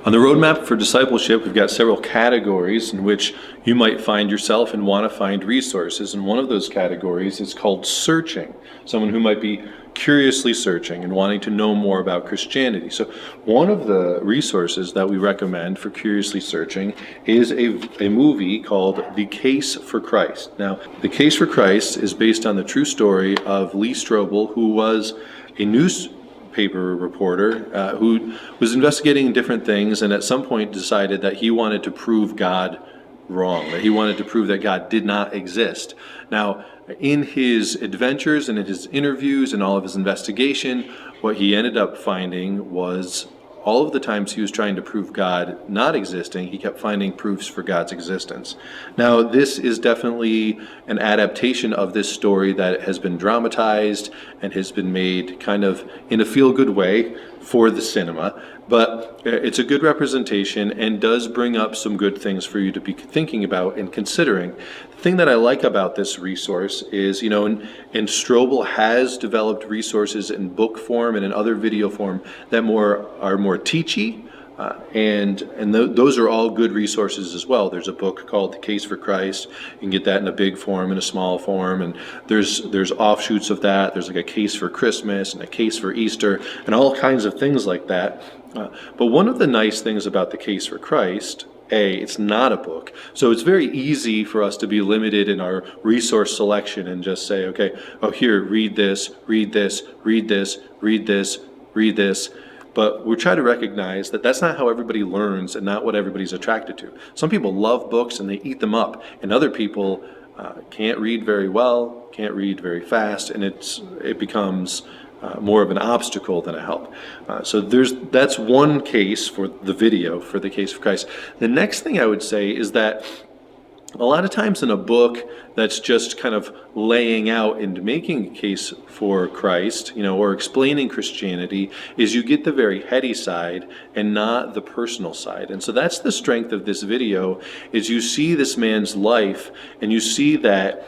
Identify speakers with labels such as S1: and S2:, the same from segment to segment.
S1: On the roadmap for discipleship, we've got several categories in which you might find yourself and want to find resources. And one of those categories is called searching. Someone who might be curiously searching and wanting to know more about Christianity. So one of the resources that we recommend for curiously searching is a movie called The Case for Christ. Now, The Case for Christ is based on the true story of Lee Strobel, who was a newspaper reporter who was investigating different things and at some point decided that he wanted to prove God wrong, that he wanted to prove that God did not exist. Now, in his adventures and in his interviews and all of his investigation, what he ended up finding was all of the times he was trying to prove God not existing, he kept finding proofs for God's existence. Now, this is definitely an adaptation of this story that has been dramatized and has been made kind of in a feel-good way for the cinema, but it's a good representation and does bring up some good things for you to be thinking about and considering. The thing that I like about this resource is, and Strobel has developed resources in book form and in other video form that are more teachy, and those are all good resources as well. There's a book called The Case for Christ. You can get that in a big form and a small form, and there's offshoots of that. There's like a case for Christmas and a case for Easter and all kinds of things like that. But one of the nice things about The Case for Christ, it's not a book. So it's very easy for us to be limited in our resource selection and just say, okay, here, read this, read this, read this, read this, read this. But we try to recognize that that's not how everybody learns and not what everybody's attracted to. Some people love books and they eat them up, and other people can't read very well, can't read very fast, and it becomes more of an obstacle than a help. So that's one case for the video for The Case for Christ. The next thing I would say is that a lot of times in a book that's just kind of laying out and making a case for Christ, or explaining Christianity, is you get the very heady side and not the personal side. And so that's the strength of this video, is you see this man's life and you see that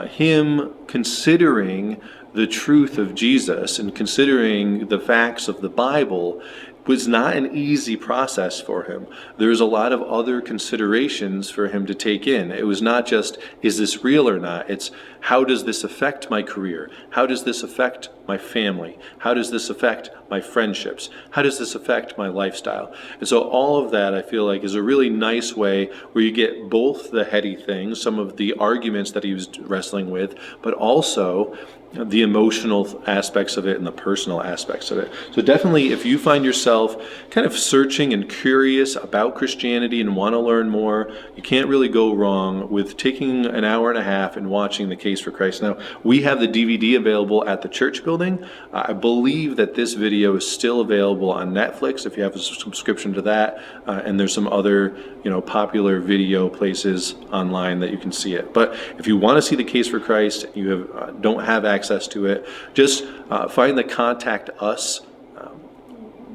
S1: him considering the truth of Jesus and considering the facts of the Bible was not an easy process for him. There's a lot of other considerations for him to take in. It was not just, is this real or not? It's, how does this affect my career? How does this affect my family? How does this affect my friendships? How does this affect my lifestyle? And so all of that, I feel like, is a really nice way where you get both the heady things, some of the arguments that he was wrestling with, but also the emotional aspects of it and the personal aspects of it. So definitely, if you find yourself kind of searching and curious about Christianity and want to learn more, you can't really go wrong with taking an hour and a half and watching The Case for Christ. Now, we have the DVD available at the church building. I believe that this video is still available on Netflix if you have a subscription to that, and there's some other popular video places online that you can see it. But if you want to see The Case for Christ, you don't have access to it, just find the Contact Us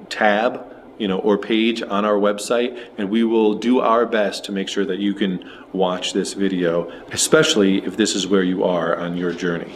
S1: tab or page on our website, and we will do our best to make sure that you can watch this video, especially if this is where you are on your journey.